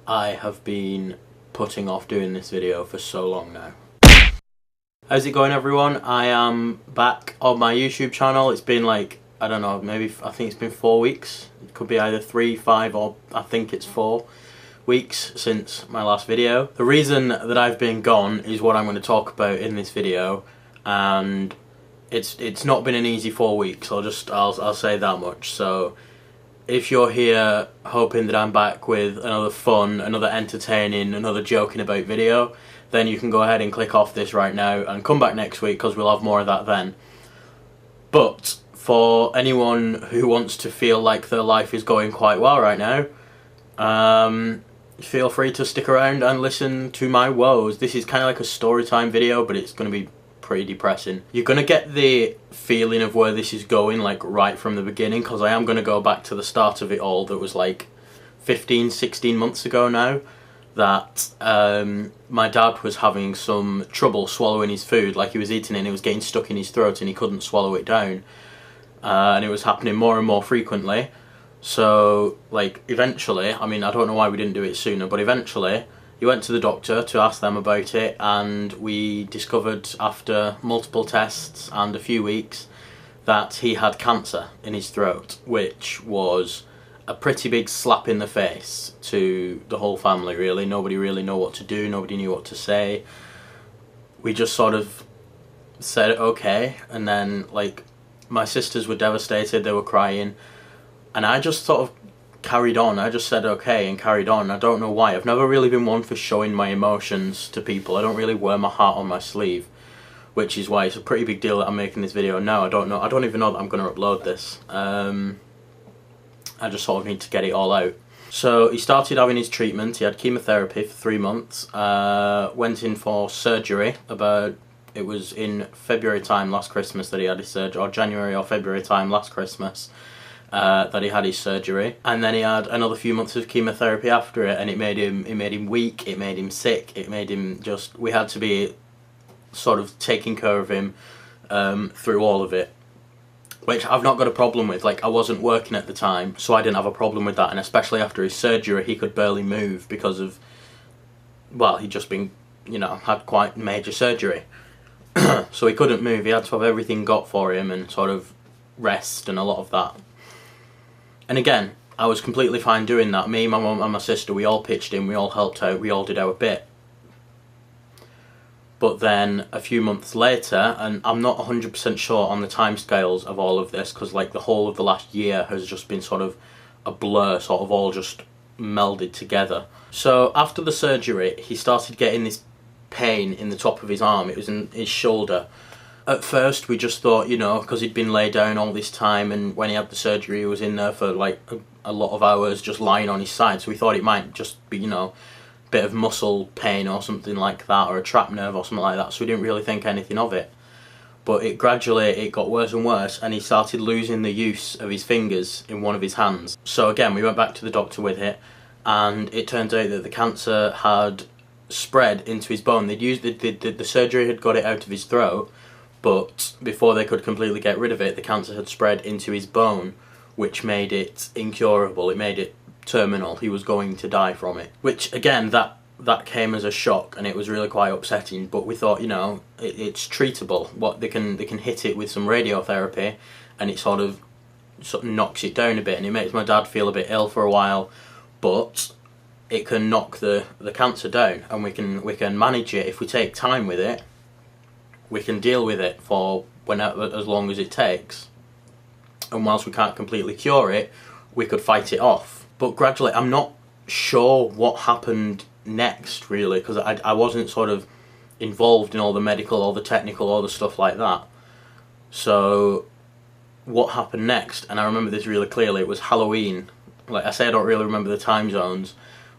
I have been putting off doing this video for so long now. How's it going, everyone? I am back on my YouTube channel. It's been like, I don't know, maybe I think it's been 4 weeks. It could be either 3, 5 or I think it's 4 weeks since my last video. The reason that I've been gone is what I'm going to talk about in this video, and it's not been an easy 4 weeks. I'll say that much. So if you're here hoping that I'm back with another fun, another entertaining, another joking about video, then you can go ahead and click off this right now and come back next week, because we'll have more of that then. But for anyone who wants to feel like their life is going quite well right now, feel free to stick around and listen to my woes. This is kind of like a story time video, but it's going to be pretty depressing. You're going to get the feeling of where this is going like right from the beginning, because I am going to go back to the start of it all. That was like 15, 16 months ago now, that my dad was having some trouble swallowing his food. Like, he was eating it and it was getting stuck in his throat and he couldn't swallow it down, and it was happening more and more frequently. So like eventually, I mean, I don't know why we didn't do it sooner, but eventually he went to the doctor to ask them about it, and we discovered after multiple tests and a few weeks that he had cancer in his throat, which was a pretty big slap in the face to the whole family, really. Nobody really knew what to do, nobody knew what to say. We just sort of said okay, and then like my sisters were devastated, they were crying, and I just sort of carried on. I just said okay and carried on. I don't know why. I've never really been one for showing my emotions to people. I don't really wear my heart on my sleeve, which is why it's a pretty big deal that I'm making this video now. I don't even know that I'm going to upload this. I just sort of need to get it all out. So he started having his treatment. He had chemotherapy for 3 months. Went in for surgery it was in February time last Christmas that he had his surgery, or January or February time last Christmas that he had his surgery. And then he had another few months of chemotherapy after it, and it made him weak, it made him sick, it made him just, we had to be sort of taking care of him through all of it, which I've not got a problem with. Like, I wasn't working at the time, so I didn't have a problem with that, and especially after his surgery he could barely move because of, well, he'd just been, you know, had quite major surgery. So he couldn't move, he had to have everything got for him and sort of rest and a lot of that. And again, I was completely fine doing that. Me, my mum and my sister, we all pitched in, we all helped out, we all did our bit. But then a few months later, and I'm not 100% sure on the timescales of all of this, because like the whole of the last year has just been sort of a blur, sort of all just melded together. So after the surgery, he started getting this pain in the top of his arm. It was in his shoulder. At first we just thought, you know, because he'd been laid down all this time, and when he had the surgery he was in there for like a lot of hours just lying on his side, so we thought it might just be, you know, a bit of muscle pain or something like that, or a trapped nerve or something like that, so we didn't really think anything of it. But it gradually got worse and worse, and he started losing the use of his fingers in one of his hands. So again, we went back to the doctor with it, and it turned out that the cancer had spread into his bone. They'd used the surgery had got it out of his throat, but before they could completely get rid of it, the cancer had spread into his bone, which made it incurable. It made it terminal. He was going to die from it. Which, again, that came as a shock, and it was really quite upsetting. But we thought, you know, it's treatable. What they can hit it with some radiotherapy, and it sort of knocks it down a bit, and it makes my dad feel a bit ill for a while, but it can knock the cancer down, and we can manage it if we take time with it. We can deal with it for as long as it takes, and whilst we can't completely cure it, we could fight it off. But gradually, I'm not sure what happened next, really, because I wasn't sort of involved in all the medical, all the technical, all the stuff like that. So what happened next, and I remember this really clearly, it was Halloween. Like I say, I don't really remember the time zones,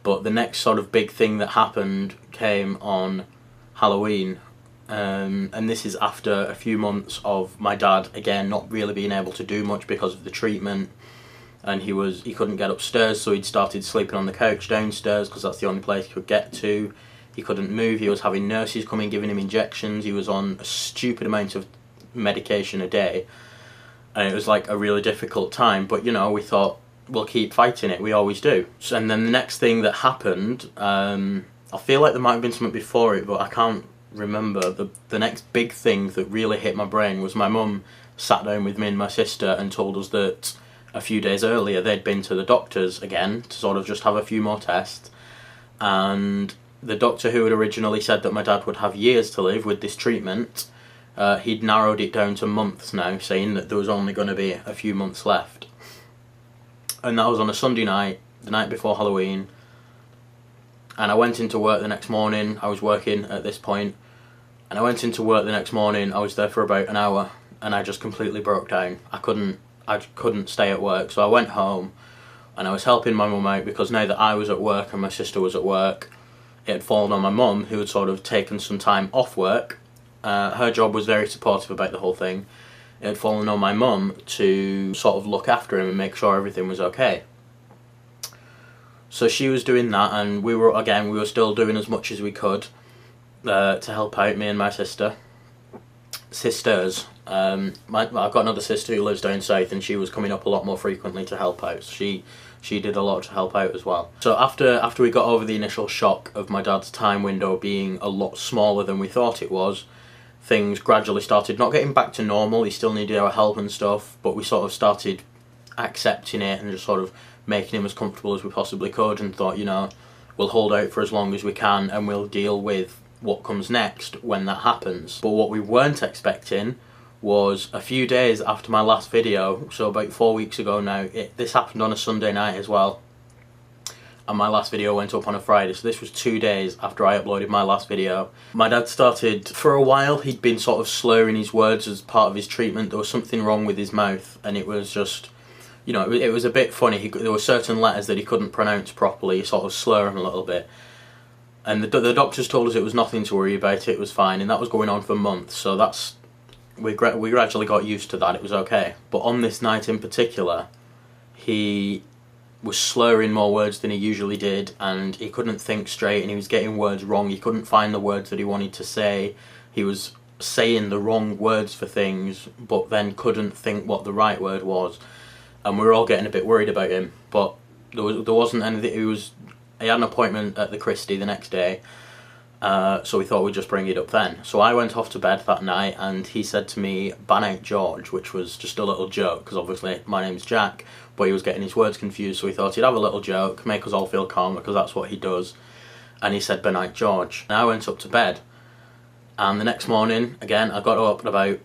but the next sort of big thing that happened came on Halloween. And this is after a few months of my dad, again, not really being able to do much because of the treatment, and he couldn't get upstairs, so he'd started sleeping on the couch downstairs because that's the only place he could get to. He couldn't move, he was having nurses coming giving him injections, he was on a stupid amount of medication a day, and it was like a really difficult time. But you know, we thought, we'll keep fighting it. We always do. So, and then the next thing that happened, I feel like there might have been something before it, but I can't remember. The next big thing that really hit my brain was my mum sat down with me and my sister and told us that a few days earlier they'd been to the doctors again to sort of just have a few more tests, and the doctor who had originally said that my dad would have years to live with this treatment, he'd narrowed it down to months now, saying that there was only going to be a few months left. And that was on a Sunday night, the night before Halloween, and I went into work the next morning. I was working at this point, and I went into work the next morning. I was there for about an hour, and I just completely broke down. I couldn't stay at work, so I went home, and I was helping my mum out, because now that I was at work and my sister was at work, it had fallen on my mum, who had sort of taken some time off work. Her job was very supportive about the whole thing. It had fallen on my mum to sort of look after him and make sure everything was okay. So she was doing that, and we were still doing as much as we could to help out, me and my sisters. I've got another sister who lives down south, and she was coming up a lot more frequently to help out. So she did a lot to help out as well. So after we got over the initial shock of my dad's time window being a lot smaller than we thought it was, things gradually started not getting back to normal. He still needed our help and stuff, but we sort of started accepting it and just sort of making him as comfortable as we possibly could, and thought, you know, we'll hold out for as long as we can and we'll deal with what comes next when that happens. But what we weren't expecting was a few days after my last video, so about 4 weeks ago now. This happened on a Sunday night as well, and my last video went up on a Friday, so this was 2 days after I uploaded my last video. My dad started, for a while he'd been sort of slurring his words as part of his treatment. There was something wrong with his mouth, and it was just, you know, it was a bit funny. There were certain letters that he couldn't pronounce properly, sort of slurring a little bit. And the doctors told us it was nothing to worry about, it was fine, and that was going on for months, so we gradually got used to that, it was okay. But on this night in particular, he was slurring more words than he usually did, and he couldn't think straight, and he was getting words wrong. He couldn't find the words that he wanted to say. He was saying the wrong words for things, but then couldn't think what the right word was, and we were all getting a bit worried about him. But there wasn't anything. He had an appointment at the Christie the next day, so we thought we'd just bring it up then. So I went off to bed that night, and he said to me, "Ban out George," which was just a little joke, because obviously my name's Jack, but he was getting his words confused, so we thought he'd have a little joke, make us all feel calm, because that's what he does. And he said, "Ban out George." And I went up to bed, and the next morning, again, I got up at about,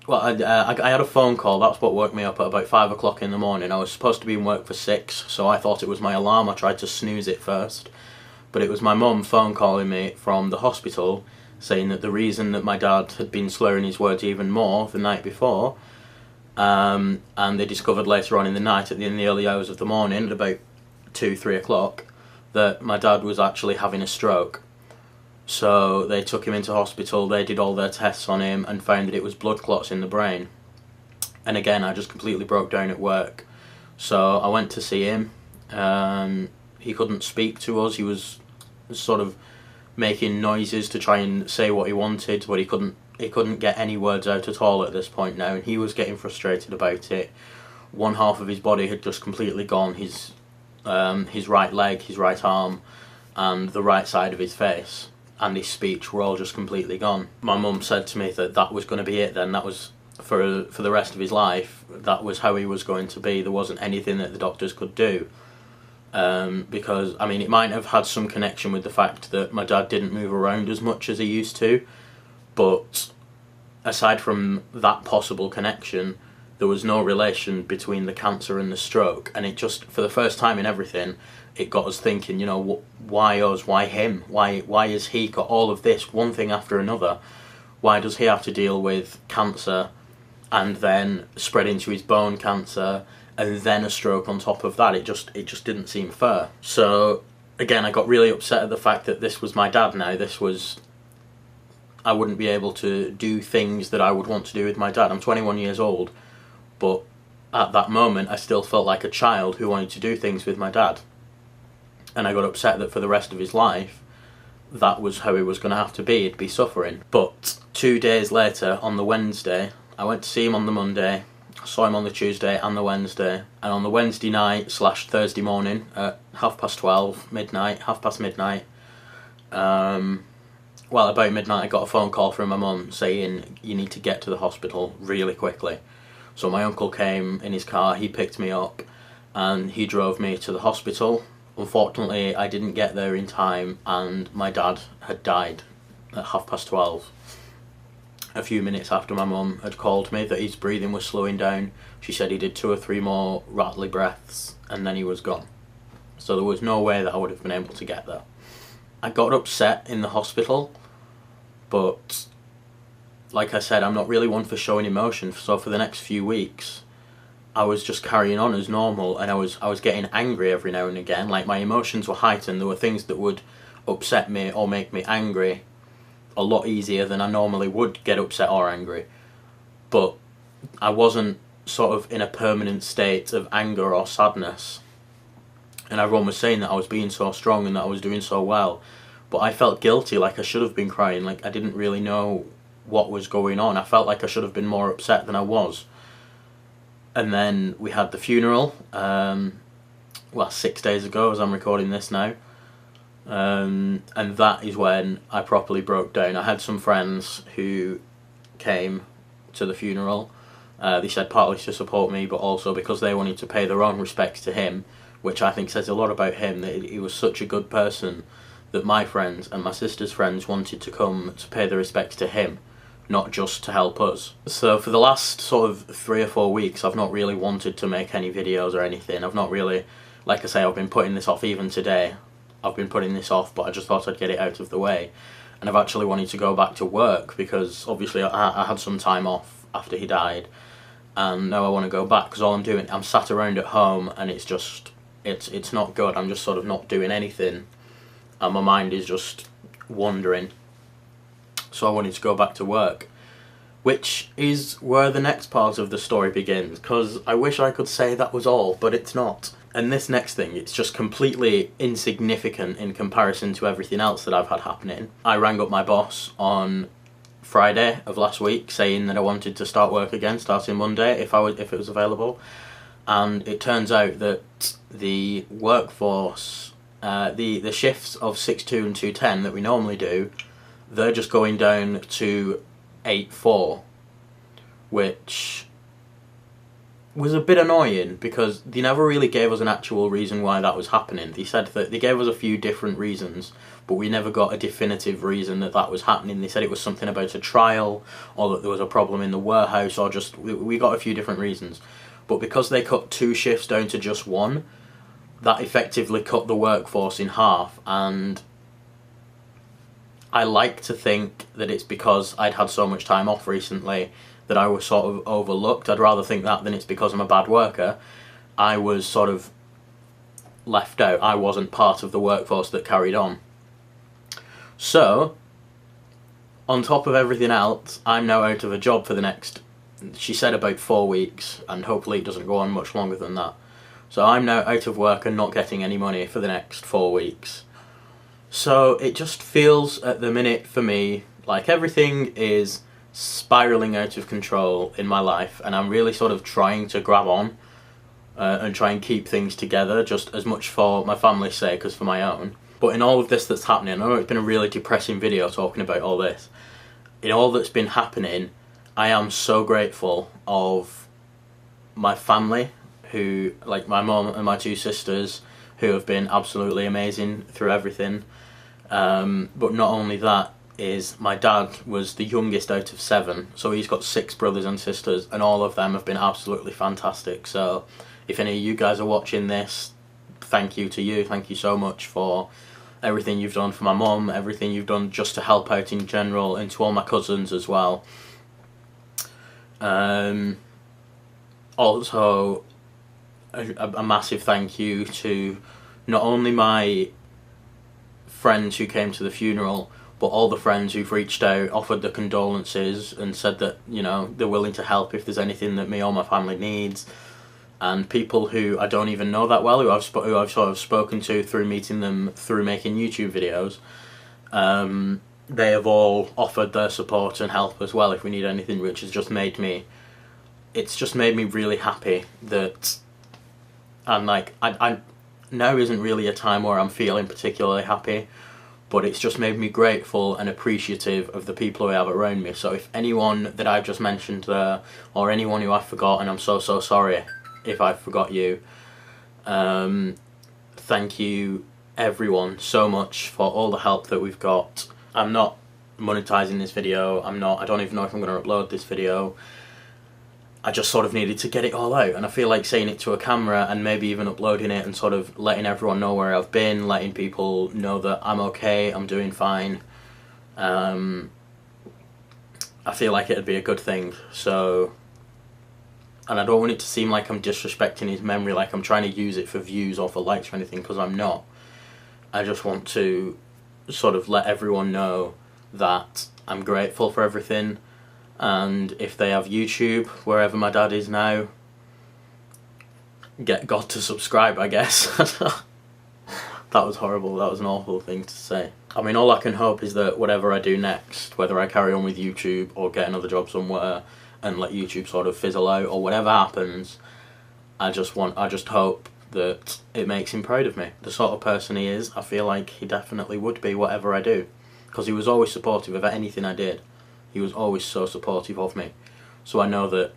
well, I had a phone call. That's what woke me up at about 5 o'clock in the morning. I was supposed to be in work for 6, so I thought it was my alarm. I tried to snooze it first, but it was my mum phone calling me from the hospital, saying that the reason that my dad had been slurring his words even more the night before, and they discovered later on in the night, in the early hours of the morning, at about 2-3 o'clock, that my dad was actually having a stroke. So they took him into hospital, they did all their tests on him and found that it was blood clots in the brain. And again, I just completely broke down at work. So I went to see him. He couldn't speak to us. He was sort of making noises to try and say what he wanted, but he couldn't get any words out at all at this point now, and he was getting frustrated about it. One half of his body had just completely gone, his right leg, his right arm, and the right side of his face, and his speech were all just completely gone. My mum said to me that that was going to be it then. That was, for the rest of his life, that was how he was going to be. There wasn't anything that the doctors could do. Because, I mean, it might have had some connection with the fact that my dad didn't move around as much as he used to, but aside from that possible connection, there was no relation between the cancer and the stroke. And it just, for the first time in everything, it got us thinking, you know, why us, why him, why has he got all of this, one thing after another? Why does he have to deal with cancer and then spread into his bone cancer and then a stroke on top of that? It just didn't seem fair. So again, I got really upset at the fact that this was my dad now. I wouldn't be able to do things that I would want to do with my dad. I'm 21 years old, but at that moment I still felt like a child who wanted to do things with my dad. And I got upset that for the rest of his life, that was how he was going to have to be. He'd be suffering. But 2 days later, on the Wednesday, I went to see him on the Monday, I saw him on the Tuesday and the Wednesday, and on the Wednesday night / Thursday morning at 12:30, midnight, midnight, well, about midnight I got a phone call from my mum saying you need to get to the hospital really quickly. So my uncle came in his car, he picked me up and he drove me to the hospital. Unfortunately, I didn't get there in time and my dad had died at 12:30. A few minutes after my mum had called me that his breathing was slowing down. She said he did 2 or 3 more rattly breaths and then he was gone. So there was no way that I would have been able to get there. I got upset in the hospital, but like I said, I'm not really one for showing emotion, so for the next few weeks I was just carrying on as normal, and I was getting angry every now and again. Like, my emotions were heightened. There were things that would upset me or make me angry a lot easier than I normally would get upset or angry, but I wasn't sort of in a permanent state of anger or sadness. And everyone was saying that I was being so strong and that I was doing so well, but I felt guilty, like I should have been crying, like I didn't really know what was going on. I felt like I should have been more upset than I was. And then we had the funeral, well, 6 days ago as I'm recording this now, and that is when I properly broke down. I had some friends who came to the funeral. They said partly to support me, but also because they wanted to pay their own respects to him, which I think says a lot about him, that he was such a good person that my friends and my sister's friends wanted to come to pay their respects to him, not just to help us. So for the last sort of 3 or 4 weeks, I've not really wanted to make any videos or anything. I've not really, like I say, I've been putting this off. Even today I've been putting this off, but I just thought I'd get it out of the way. And I've actually wanted to go back to work because obviously I had some time off after he died, and now I want to go back because all I'm doing, I'm sat around at home and it's just, it's not good. I'm just sort of not doing anything and my mind is just wandering. So I wanted to go back to work, which is where the next part of the story begins, because I wish I could say that was all, but it's not. And this next thing, it's just completely insignificant in comparison to everything else that I've had happening. I rang up my boss on Friday of last week saying that I wanted to start work again starting Monday if it was available, and it turns out that the workforce, the shifts of 6-2 and 2-10 that we normally do, they're just going down to 8-4, which was a bit annoying because they never really gave us an actual reason why that was happening. They said that they gave us a few different reasons, but we never got a definitive reason that that was happening. They said it was something about a trial, or that there was a problem in the warehouse, or just, we got a few different reasons. But because they cut 2 shifts down to just 1, that effectively cut the workforce in half, and I like to think that it's because I'd had so much time off recently that I was sort of overlooked. I'd rather think that than it's because I'm a bad worker. I was sort of left out. I wasn't part of the workforce that carried on. So, on top of everything else, I'm now out of a job for the next, she said about 4 weeks, and hopefully it doesn't go on much longer than that. So I'm now out of work and not getting any money for the next 4 weeks. So it just feels at the minute for me like everything is spiralling out of control in my life, and I'm really sort of trying to grab on and try and keep things together, just as much for my family's sake as for my own. But in all of this that's happening, I know it's been a really depressing video talking about all this. In all that's been happening, I am so grateful of my family, who, like my mum and my 2 sisters, who have been absolutely amazing through everything. But not only that, is my dad was the youngest out of 7, so he's got 6 brothers and sisters, and all of them have been absolutely fantastic. So if any of you guys are watching this, thank you to you. Thank you so much for everything you've done for my mum, everything you've done just to help out in general, and to all my cousins as well. Also, a massive thank you to not only my friends who came to the funeral, but all the friends who've reached out, offered the condolences, and said that, you know, they're willing to help if there's anything that me or my family needs. And people who I don't even know that well, who I've sort of spoken to through meeting them through making YouTube videos, they have all offered their support and help as well if we need anything, which has just made me it's just made me really happy that, and like, I now isn't really a time where I'm feeling particularly happy, but it's just made me grateful and appreciative of the people who I have around me. So if anyone that I've just mentioned there, or anyone who I've forgotten, I'm so sorry if I forgot you. Thank you everyone so much for all the help that we've got. I'm not monetizing this video, I don't even know if I'm going to upload this video. I just sort of needed to get it all out, and I feel like saying it to a camera and maybe even uploading it and sort of letting everyone know where I've been, letting people know that I'm okay, I'm doing fine. I feel like it'd be a good thing. So, and I don't want it to seem like I'm disrespecting his memory, like I'm trying to use it for views or for likes or anything, because I'm not. I just want to sort of let everyone know that I'm grateful for everything. And if they have YouTube, wherever my dad is now, get God to subscribe, I guess. That was horrible, that was an awful thing to say. I mean, all I can hope is that whatever I do next, whether I carry on with YouTube or get another job somewhere and let YouTube sort of fizzle out, or whatever happens, I just hope that it makes him proud of me. The sort of person he is, I feel like he definitely would be whatever I do. Because he was always supportive of anything I did. He was always so supportive of me. So I know that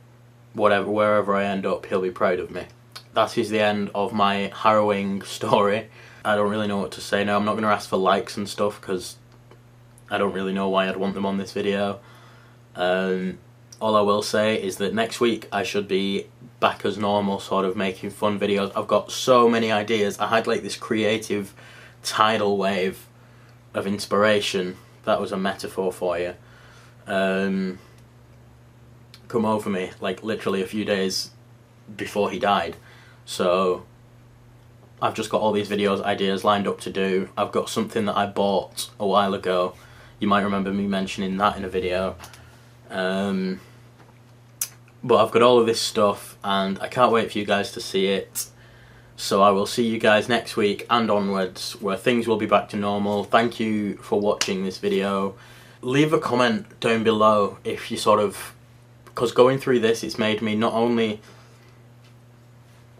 wherever I end up, he'll be proud of me. That is the end of my harrowing story. I don't really know what to say now. I'm not going to ask for likes and stuff because I don't really know why I'd want them on this video. All I will say is that next week I should be back as normal, sort of making fun videos. I've got so many ideas. I had like this creative tidal wave of inspiration. That was a metaphor for you. Come over me like literally a few days before he died. So I've just got all these ideas lined up to do. I've got something that I bought a while ago. You might remember me mentioning that in a video. But I've got all of this stuff and I can't wait for you guys to see it. So I will see you guys next week and onwards, where things will be back to normal. Thank you for watching this video. Leave a comment down below if you sort of, because going through this, it's made me not only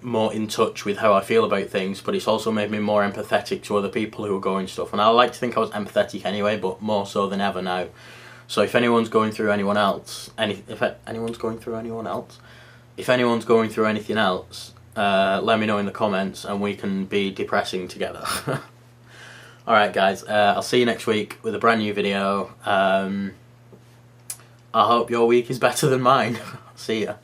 more in touch with how I feel about things, but it's also made me more empathetic to other people who are going stuff. And I like to think I was empathetic anyway, but more so than ever now. So if anyone's going through anything else, let me know in the comments and we can be depressing together. Alright guys, I'll see you next week with a brand new video. I hope your week is better than mine. See ya.